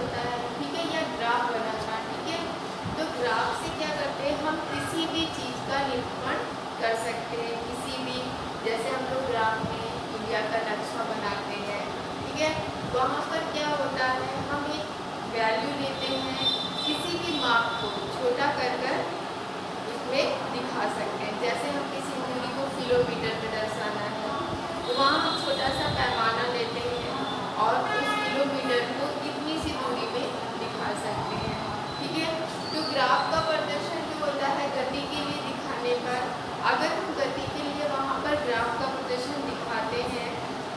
होता है, ठीक है, या ग्राफ बनाना, ठीक है। तो ग्राफ से क्या करते हैं, हम किसी भी चीज़ का निरूपण कर सकते हैं, किसी भी, जैसे हम लोग ग्राफ में इंडिया का नक्शा बनाते हैं, ठीक है। वहाँ पर क्या होता है, हम एक वैल्यू लेते हैं, किसी भी माप को छोटा कर उसमें दिखा सकते हैं। जैसे हम किसी दूरी को किलोमीटर में दर्शाना है, तो वहाँ हम छोटा सा पैमाना लेते हैं और उस किलोमीटर को इतनी सी दूरी में दिखा सकते हैं, ठीक है। तो ग्राफ का प्रदर्शन जो होता है गति के लिए दिखाने पर, अगर हम गति के लिए वहाँ पर ग्राफ का प्रदर्शन दिखाते हैं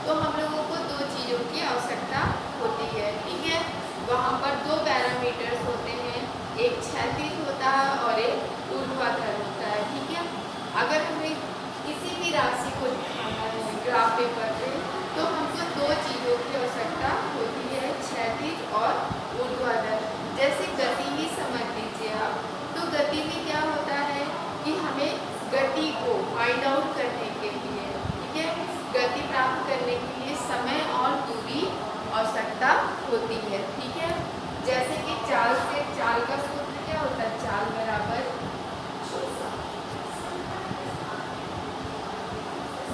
तो हम लोगों को दो चीज़ों की आवश्यकता होती है, ठीक है। वहाँ पर दो पैरामीटर्स होते हैं, एक क्षैतिज होता है और एक ऊर्ध्वाधर होता है, ठीक है। अगर हमें किसी भी राशि को दिखाना है ग्राफ पेपर पे, तो हमको दो चीज़ों की आवश्यकता होती है, क्षैतिज और ऊर्ध्वाधर। जैसे गति ही समझ लीजिए आप, तो गति में क्या होता है कि हमें गति को फाइंड आउट करने के लिए, ठीक है, गति प्राप्त करने के लिए समय और दूरी आवश्यकता होती है, ठीक है। जैसे कि चाल से, चाल का सूत्र क्या होता है, चाल बराबर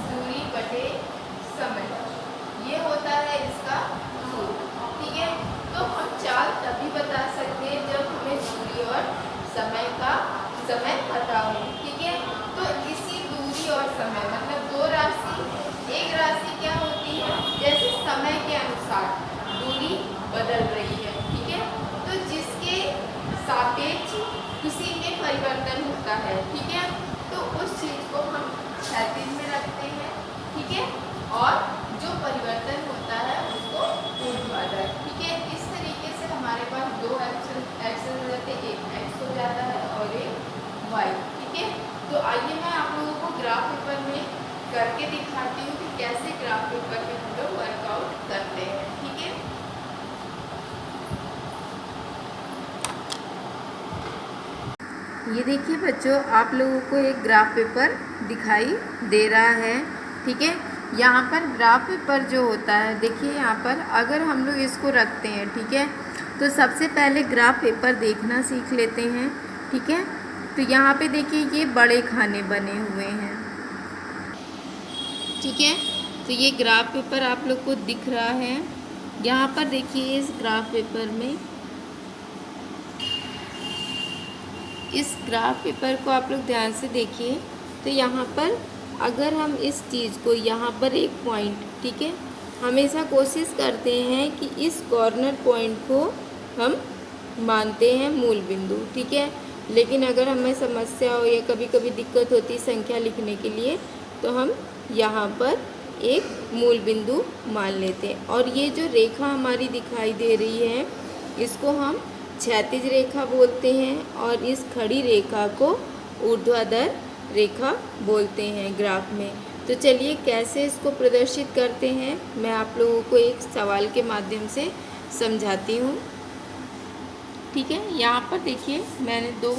दूरी बटे समय, ये होता है इसका सूत्र, ठीक है। तो हम चाल तभी बता सकते हैं जब हमें दूरी और समय पता हो, ठीक है। तो इसी दूरी और समय मतलब दो राशि, एक राशि क्या होती है, जैसे समय के अनुसार दूरी बदल रही है, ठीक है, तो जिसके सापेक्ष किसी में परिवर्तन होता है, ठीक है, तो उस चीज को हम क्षैतिज में रखते हैं, ठीक है, और जो परिवर्तन होता है उसको ऊर्ध्वाधर, ठीक है। इस तरीके से हमारे पास दो एक्सेस हो जाते हैं, एक एक्स हो जाता है और एक वाई, ठीक है। तो आइए मैं आप लोगों को ग्राफ पेपर में करके दिखाती हूँ कि कैसे ग्राफ पेपर में हम लोग वर्कआउट करते हैं, ठीक है। ये देखिए बच्चों, आप लोगों को एक ग्राफ पेपर दिखाई दे रहा है, ठीक है। यहाँ पर ग्राफ पेपर जो होता है, देखिए यहाँ पर अगर हम लोग इसको रखते हैं, ठीक है, तो सबसे पहले ग्राफ पेपर देखना सीख लेते हैं, ठीक है। तो यहाँ पे देखिए ये बड़े खाने बने हुए हैं, ठीक है। तो ये ग्राफ पेपर आप लोग को दिख रहा है। यहाँ पर देखिए इस ग्राफ पेपर में, इस ग्राफ पेपर को आप लोग ध्यान से देखिए। तो यहाँ पर अगर हम इस चीज़ को यहाँ पर एक पॉइंट, ठीक है, हमेशा कोशिश करते हैं कि इस कॉर्नर पॉइंट को हम मानते हैं मूल बिंदु, ठीक है। लेकिन अगर हमें समस्या हो या कभी कभी दिक्कत होती है संख्या लिखने के लिए, तो हम यहाँ पर एक मूल बिंदु मान लेते हैं। और ये जो रेखा हमारी दिखाई दे रही है, इसको हम क्षैतिज रेखा बोलते हैं और इस खड़ी रेखा को ऊर्ध्वाधर रेखा बोलते हैं ग्राफ में। तो चलिए कैसे इसको प्रदर्शित करते हैं, मैं आप लोगों को एक सवाल के माध्यम से समझाती हूँ, ठीक है। यहाँ पर देखिए मैंने दो,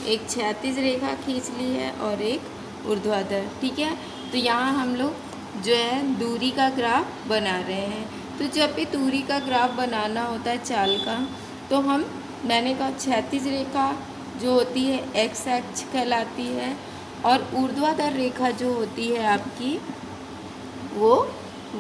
एक क्षैतिज रेखा खींच ली है और एक ऊर्ध्वाधर, ठीक है। तो यहाँ हम लोग जो है दूरी का ग्राफ बना रहे हैं। तो जब भी दूरी का ग्राफ बनाना होता है चाल का, तो मैंने कहा क्षैतिज रेखा जो होती है एक्स अक्ष कहलाती है और ऊर्ध्वाधर रेखा जो होती है आपकी वो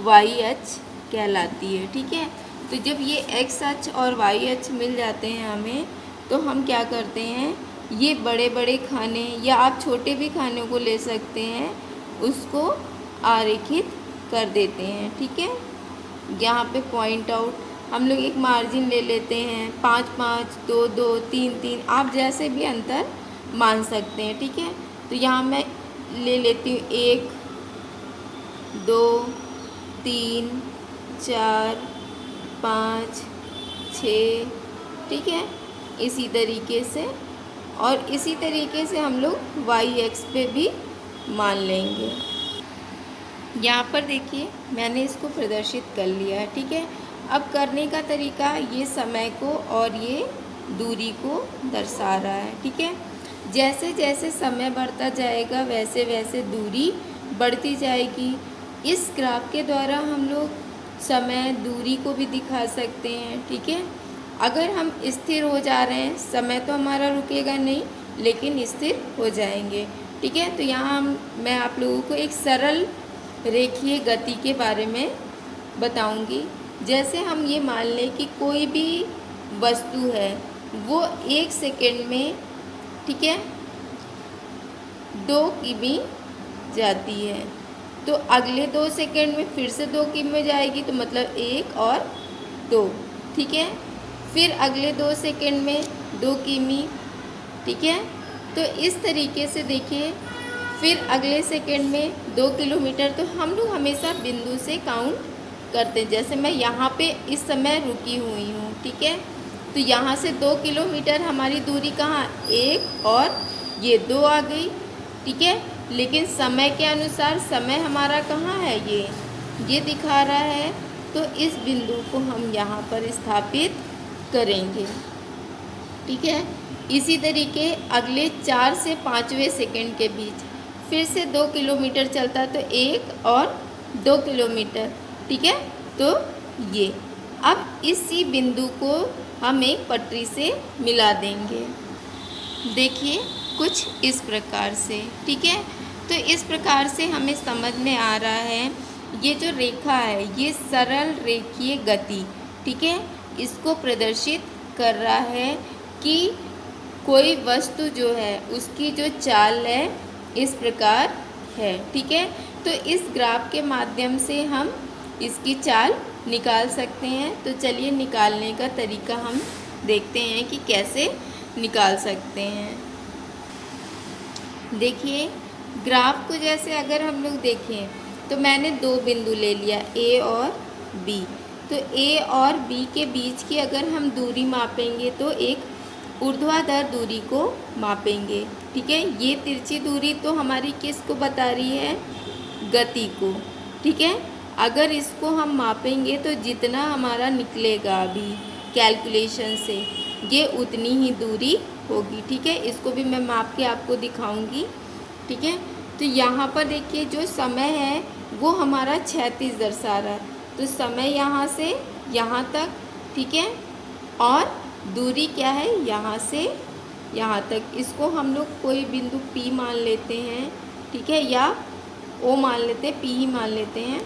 वाई अक्ष कहलाती है, ठीक है। तो जब ये एक्स अक्ष और वाई अक्ष मिल जाते हैं हमें, तो हम क्या करते हैं, ये बड़े बड़े खाने या आप छोटे भी खानों को ले सकते हैं, उसको आरेखित कर देते हैं, ठीक है। यहाँ पे पॉइंट आउट हम लोग एक मार्जिन ले लेते हैं, 5 5, 2 2, 3 3, आप जैसे भी अंतर मान सकते हैं, ठीक है। तो यहाँ मैं ले लेती हूँ 1 2 3 4 5 6, ठीक है, इसी तरीके से। और इसी तरीके से हम लोग वाई एक्स पे भी मान लेंगे। यहाँ पर देखिए मैंने इसको प्रदर्शित कर लिया है, ठीक है। अब करने का तरीका ये समय को और ये दूरी को दर्शा रहा है, ठीक है। जैसे जैसे समय बढ़ता जाएगा वैसे वैसे दूरी बढ़ती जाएगी। इस ग्राफ के द्वारा हम लोग समय दूरी को भी दिखा सकते हैं, ठीक है। अगर हम स्थिर हो जा रहे हैं, समय तो हमारा रुकेगा नहीं, लेकिन स्थिर हो जाएंगे। ठीक है, तो यहाँ मैं आप लोगों को एक सरल रेखीय गति के बारे में बताऊंगी। जैसे हम ये मान लें कि कोई भी वस्तु है वो 1 सेकेंड में, ठीक है, 2 किमी जाती है, तो अगले 2 सेकेंड में फिर से 2 किमी जाएगी, तो मतलब 1 और 2। ठीक है, फिर अगले 2 सेकेंड में 2 किमी। ठीक है, तो इस तरीके से देखिए, फिर अगले सेकेंड में 2 किलोमीटर। तो हम लोग हमेशा बिंदु से काउंट करते हैं। जैसे मैं यहाँ पे इस समय रुकी हुई हूँ, ठीक है, तो यहाँ से 2 किलोमीटर हमारी दूरी कहाँ, 1 और ये 2 आ गई। ठीक है, लेकिन समय के अनुसार समय हमारा कहाँ है, ये दिखा रहा है, तो इस बिंदु को हम यहाँ पर स्थापित करेंगे। ठीक है, इसी तरीके अगले 4 से 5वें सेकंड के बीच फिर से 2 किलोमीटर चलता है, तो 1 और 2 किलोमीटर। ठीक है, तो ये अब इसी बिंदु को हम एक पटरी से मिला देंगे। देखिए कुछ इस प्रकार से। ठीक है, तो इस प्रकार से हमें समझ में आ रहा है, ये जो रेखा है ये सरल रेखीय गति, ठीक है, इसको प्रदर्शित कर रहा है कि कोई वस्तु जो है उसकी जो चाल है इस प्रकार है। ठीक है, तो इस ग्राफ के माध्यम से हम इसकी चाल निकाल सकते हैं। तो चलिए निकालने का तरीका हम देखते हैं कि कैसे निकाल सकते हैं। देखिए ग्राफ को जैसे अगर हम लोग देखें तो मैंने 2 बिंदु ले लिया, A और B। तो A और B के बीच की अगर हम दूरी मापेंगे तो एक ऊर्ध्वाधर दूरी को मापेंगे। ठीक है, ये तिरछी दूरी तो हमारी किस को बता रही है, गति को। ठीक है, अगर इसको हम मापेंगे तो जितना हमारा निकलेगा अभी कैलकुलेशन से, ये उतनी ही दूरी होगी। ठीक है, इसको भी मैं माप के आपको दिखाऊंगी। ठीक है, तो यहाँ पर देखिए जो समय है वो हमारा 36 दर्शा रहा है, तो समय यहाँ से यहाँ तक। ठीक है, और दूरी क्या है, यहाँ से यहाँ तक। इसको हम लोग कोई बिंदु P मान लेते हैं, ठीक है, या O मान लेते हैं, P ही मान लेते हैं।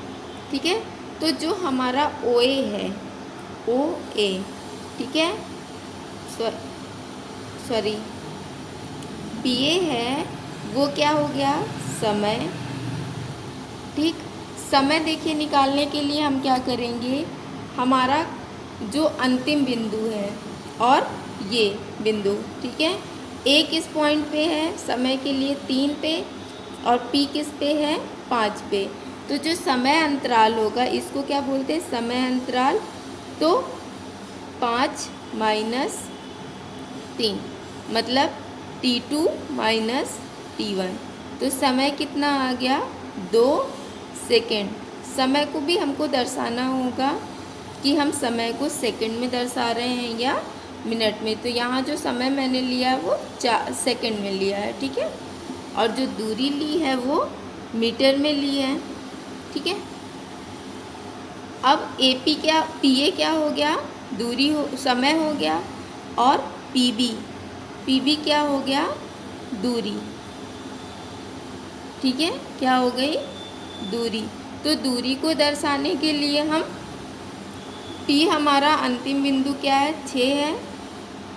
ठीक है, तो जो हमारा OA है, OA, ठीक है, सॉरी PA है, वो क्या हो गया, समय। ठीक, समय देखिए निकालने के लिए हम क्या करेंगे, हमारा जो अंतिम बिंदु है और ये बिंदु, ठीक है, A किस पॉइंट पे है समय के लिए, 3 पे, और P किस पे है, 5 पे। तो जो समय अंतराल होगा इसको क्या बोलते हैं, समय अंतराल। तो 5 माइनस 3 मतलब T2 माइनस T1। तो समय कितना आ गया, 2 सेकेंड। समय को भी हमको दर्शाना होगा कि हम समय को सेकंड में दर्शा रहे हैं या मिनट में। तो यहाँ जो समय मैंने लिया है वो 4 सेकंड में लिया है। ठीक है, और जो दूरी ली है वो मीटर में ली है। ठीक है, अब PA क्या हो गया, दूरी हो, समय हो गया, और PB क्या हो गया, दूरी। ठीक है, क्या हो गई, दूरी। तो दूरी को दर्शाने के लिए हम P हमारा अंतिम बिंदु क्या है, 6 है,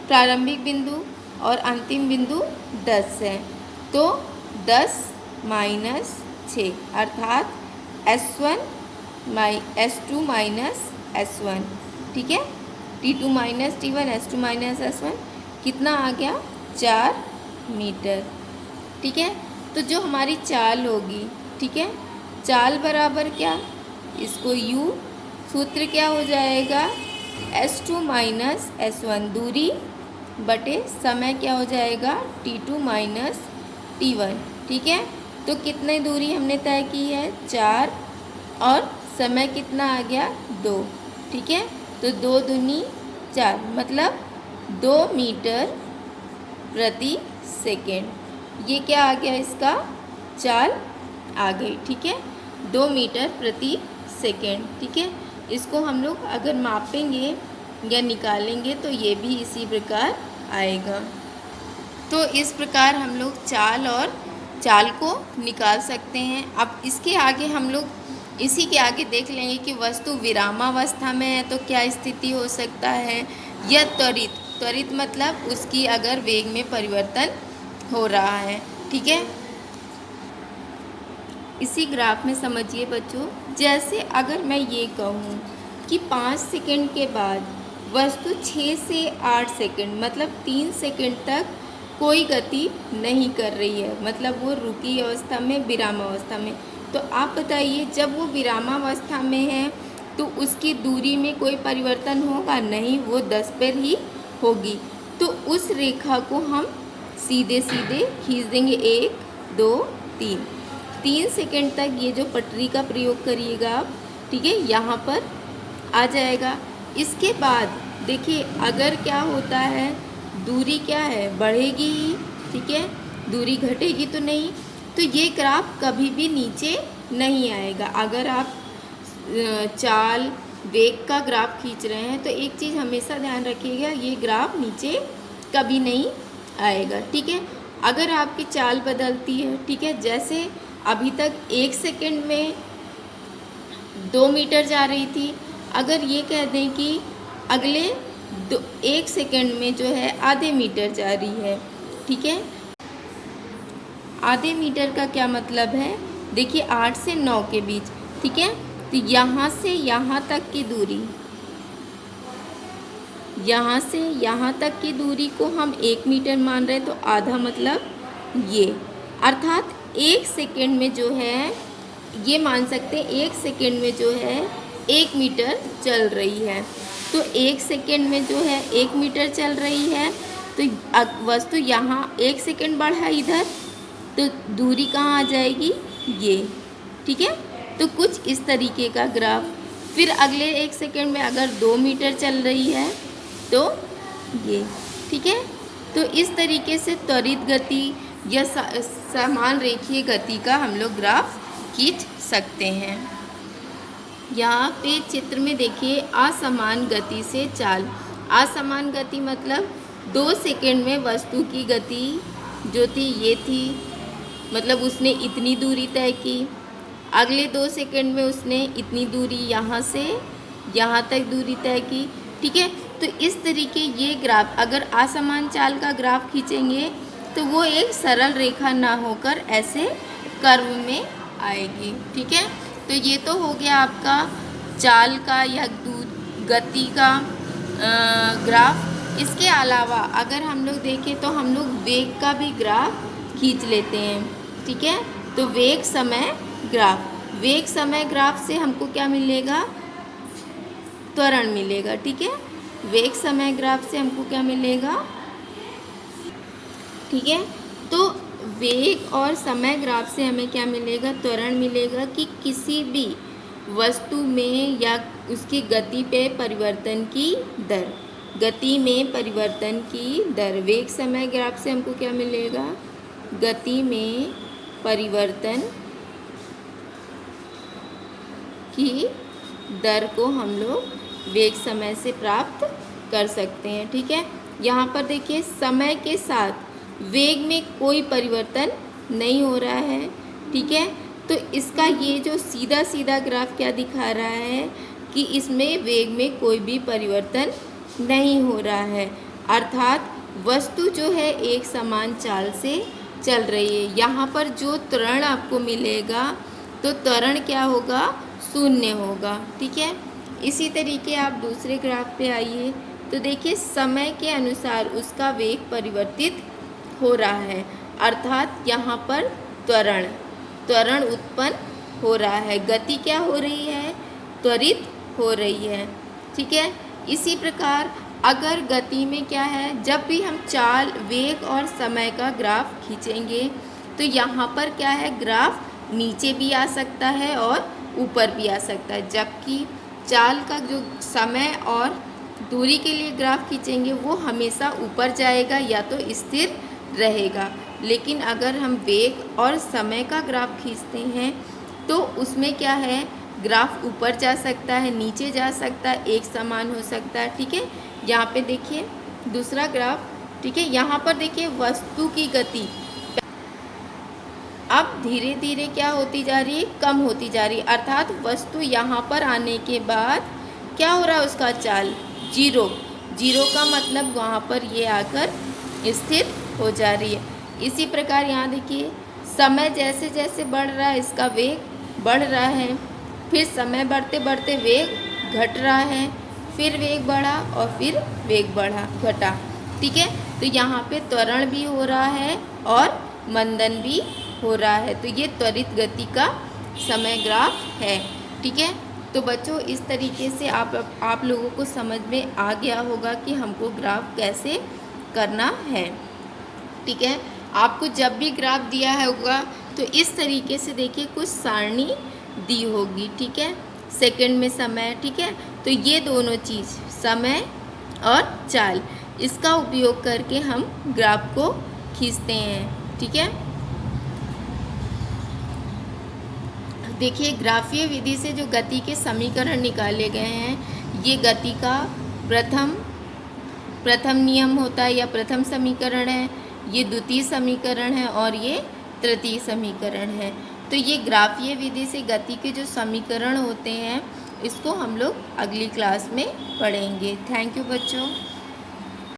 प्रारंभिक बिंदु, और अंतिम बिंदु 10 है। तो 10 माइनस 6 अर्थात S2 माइनस S1। ठीक है, T2 minus T1, S2 minus S1 कितना आ गया, 4 मीटर। ठीक है, तो जो हमारी चाल होगी, ठीक है, चाल बराबर क्या, इसको U, सूत्र क्या हो जाएगा, S2 माइनस S1 दूरी बटे समय क्या हो जाएगा, T2 माइनस T1। ठीक है, तो कितनी दूरी हमने तय की है, 4, और समय कितना आ गया, 2। ठीक है, तो 2 दूनी 4 मतलब 2 मीटर प्रति सेकेंड। ये क्या आ गया, इसका चाल आ गई। ठीक है, 2 मीटर प्रति सेकेंड। ठीक है, इसको हम लोग अगर मापेंगे या निकालेंगे तो ये भी इसी प्रकार आएगा। तो इस प्रकार हम लोग चाल को निकाल सकते हैं। अब इसके आगे हम लोग इसी के आगे देख लेंगे कि वस्तु विरामावस्था में है तो क्या स्थिति हो सकता है, या त्वरित मतलब उसकी अगर वेग में परिवर्तन हो रहा है। ठीक है, इसी ग्राफ में समझिए बच्चों, जैसे अगर मैं ये कहूँ कि 5 सेकंड के बाद वस्तु 6 से 8 सेकंड मतलब 3 सेकंड तक कोई गति नहीं कर रही है, मतलब वो रुकी अवस्था में, विरामावस्था में। तो आप बताइए, जब वो विरामावस्था में है तो उसकी दूरी में कोई परिवर्तन होगा नहीं, वो 10 पर ही होगी। तो उस रेखा को हम सीधे सीधे खींच देंगे, 1 2 3 सेकंड तक ये जो पटरी का प्रयोग करिएगा आप, ठीक है, यहाँ पर आ जाएगा। इसके बाद देखिए अगर क्या होता है, दूरी क्या है, बढ़ेगी ही, ठीक है, दूरी घटेगी तो नहीं। तो ये ग्राफ कभी भी नीचे नहीं आएगा। अगर आप चाल वेग का ग्राफ खींच रहे हैं तो एक चीज़ हमेशा ध्यान रखिएगा, ये ग्राफ नीचे कभी नहीं आएगा। ठीक है, अगर आपकी चाल बदलती है, ठीक है, जैसे अभी तक 1 सेकंड में 2 मीटर जा रही थी, अगर ये कह दें कि अगले 1 सेकंड में जो है आधे मीटर जा रही है। ठीक है, आधे मीटर का क्या मतलब है, देखिए 8 से 9 के बीच। ठीक है, तो यहाँ से यहाँ तक की दूरी, यहाँ से यहाँ तक की दूरी को हम 1 मीटर मान रहे हैं, तो आधा मतलब ये, अर्थात 1 सेकंड में जो है, ये मान सकते हैं 1 सेकंड में जो है 1 मीटर चल रही है। तो 1 सेकंड में जो है 1 मीटर चल रही है, तो वस्तु यहाँ 1 सेकंड बढ़ा इधर, तो दूरी कहाँ आ जाएगी, ये। ठीक है, तो कुछ इस तरीके का ग्राफ। फिर अगले 1 सेकंड में अगर 2 मीटर चल रही है तो ये। ठीक है, तो इस तरीके से त्वरित गति या समान रेखीय गति का हम लोग ग्राफ खींच सकते हैं। यहाँ पे चित्र में देखिए असमान गति से चाल। असमान गति मतलब 2 सेकंड में वस्तु की गति जो थी ये थी, मतलब उसने इतनी दूरी तय की। अगले 2 सेकंड में उसने इतनी दूरी यहाँ से यहाँ तक दूरी तय की। ठीक है, तो इस तरीके ये ग्राफ, अगर असमान चाल का ग्राफ खींचेंगे तो वो एक सरल रेखा ना होकर ऐसे कर्व में आएगी। ठीक है, तो ये तो हो गया आपका चाल का या गति का ग्राफ। इसके अलावा अगर हम लोग देखें तो हम लोग वेग का भी ग्राफ खींच लेते हैं। ठीक है, तो वेग समय ग्राफ से हमको क्या मिलेगा, त्वरण मिलेगा। ठीक है, वेग समय ग्राफ से हमको क्या मिलेगा, ठीक है, तो वेग और समय ग्राफ से हमें क्या मिलेगा, त्वरण मिलेगा कि किसी भी वस्तु में या उसकी गति पे परिवर्तन की दर, गति में परिवर्तन की दर। वेग समय ग्राफ से हमको क्या मिलेगा, गति में परिवर्तन की दर को हम लोग वेग समय से प्राप्त कर सकते हैं। ठीक है, यहाँ पर देखिए समय के साथ वेग में कोई परिवर्तन नहीं हो रहा है। ठीक है, तो इसका ये जो सीधा सीधा ग्राफ क्या दिखा रहा है कि इसमें वेग में कोई भी परिवर्तन नहीं हो रहा है, अर्थात वस्तु जो है एक समान चाल से चल रही है। यहाँ पर जो त्वरण आपको मिलेगा तो त्वरण क्या होगा, शून्य होगा। ठीक है, इसी तरीके आप दूसरे ग्राफ पे आइए तो देखिए समय के अनुसार उसका वेग परिवर्तित हो रहा है, अर्थात यहाँ पर त्वरण उत्पन्न हो रहा है, गति क्या हो रही है, त्वरित हो रही है। ठीक है, इसी प्रकार अगर गति में क्या है, जब भी हम चाल, वेग और समय का ग्राफ खींचेंगे तो यहाँ पर क्या है, ग्राफ नीचे भी आ सकता है और ऊपर भी आ सकता है। जबकि चाल का जो समय और दूरी के लिए ग्राफ खींचेंगे वो हमेशा ऊपर जाएगा या तो स्थिर रहेगा। लेकिन अगर हम वेग और समय का ग्राफ खींचते हैं तो उसमें क्या है, ग्राफ ऊपर जा सकता है, नीचे जा सकता है, एक समान हो सकता है। ठीक है, यहाँ पे देखिए दूसरा ग्राफ। ठीक है, यहाँ पर देखिए वस्तु की गति अब धीरे धीरे क्या होती जा रही है, कम होती जा रही है। अर्थात वस्तु यहाँ पर आने के बाद क्या हो रहा है, उसका चाल जीरो। जीरो का मतलब वहाँ पर ये आकर स्थिर हो जा रही है। इसी प्रकार यहाँ देखिए समय जैसे जैसे बढ़ रहा है इसका वेग बढ़ रहा है, फिर समय बढ़ते बढ़ते वेग घट रहा है, फिर वेग बढ़ा और फिर वेग बढ़ा घटा। ठीक है, तो यहाँ पे त्वरण भी हो रहा है और मंदन भी हो रहा है। तो ये त्वरित गति का समय ग्राफ है। ठीक है, तो बच्चों इस तरीके से आप लोगों को समझ में आ गया होगा कि हमको ग्राफ कैसे करना है। ठीक है, आपको जब भी ग्राफ दिया होगा तो इस तरीके से देखिए कुछ सारणी दी होगी। ठीक है, सेकंड में समय। ठीक है, तो ये दोनों चीज़ समय और चाल, इसका उपयोग करके हम ग्राफ को खींचते हैं। ठीक है, देखिए ग्राफीय विधि से जो गति के समीकरण निकाले गए हैं, ये गति का प्रथम नियम होता है या प्रथम समीकरण है, ये द्वितीय समीकरण है और ये तृतीय समीकरण है। तो ये ग्राफीय विधि से गति के जो समीकरण होते हैं इसको हम लोग अगली क्लास में पढ़ेंगे। थैंक यू बच्चों।